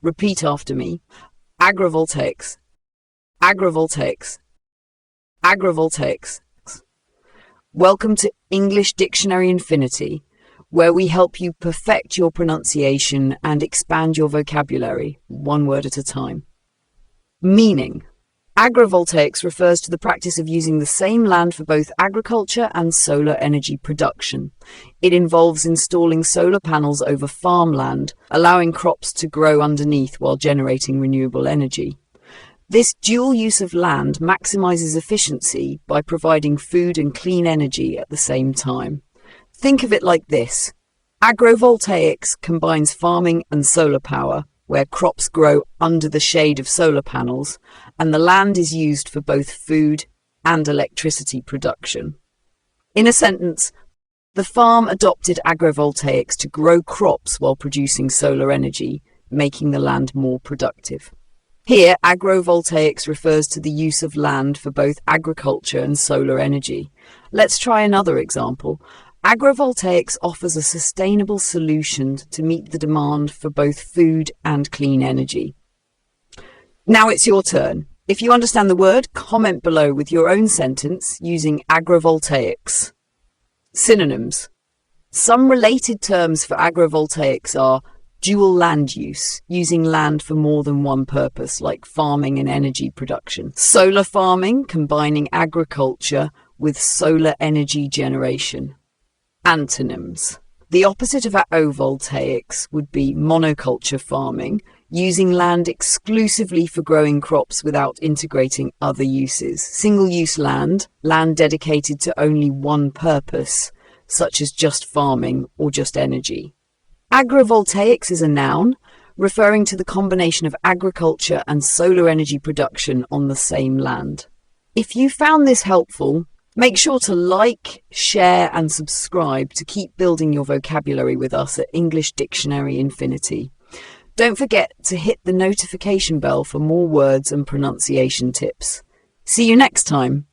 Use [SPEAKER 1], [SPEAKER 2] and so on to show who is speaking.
[SPEAKER 1] Repeat after me. Agrovoltaics, agrovoltaics, agrovoltaics. Welcome to English Dictionary Infinity, where we help you perfect your pronunciation and expand your vocabulary, one word at a time. Meaning. Agrovoltaics refers to the practice of using the same land for both agriculture and solar energy production. It involves installing solar panels over farmland, allowing crops to grow underneath while generating renewable energy. This dual use of land maximizes efficiency by providing food and clean energy at the same time. Think of it like this. Agrovoltaics combines farming and solar power, where crops grow under the shade of solar panels, and the land is used for both food and electricity production. In a sentence, the farm adopted agrovoltaics to grow crops while producing solar energy, making the land more productive. Here, agrovoltaics refers to the use of land for both agriculture and solar energy. Let's try another example. Agrovoltaics offers a sustainable solution to meet the demand for both food and clean energy. Now it's your turn. If you understand the word, comment below with your own sentence using agrovoltaics. Synonyms. Some related terms for agrovoltaics are dual land use, using land for more than one purpose, like farming and energy production. Solar farming, combining agriculture with solar energy generation. Antonyms. The opposite of agrovoltaics would be monoculture farming, using land exclusively for growing crops without integrating other uses. Single-use land, land dedicated to only one purpose, such as just farming or just energy. Agrovoltaics is a noun, referring to the combination of agriculture and solar energy production on the same land. If you found this helpful, make sure to like, share and subscribe to keep building your vocabulary with us at English Dictionary Infinity. Don't forget to hit the notification bell for more words and pronunciation tips. See you next time.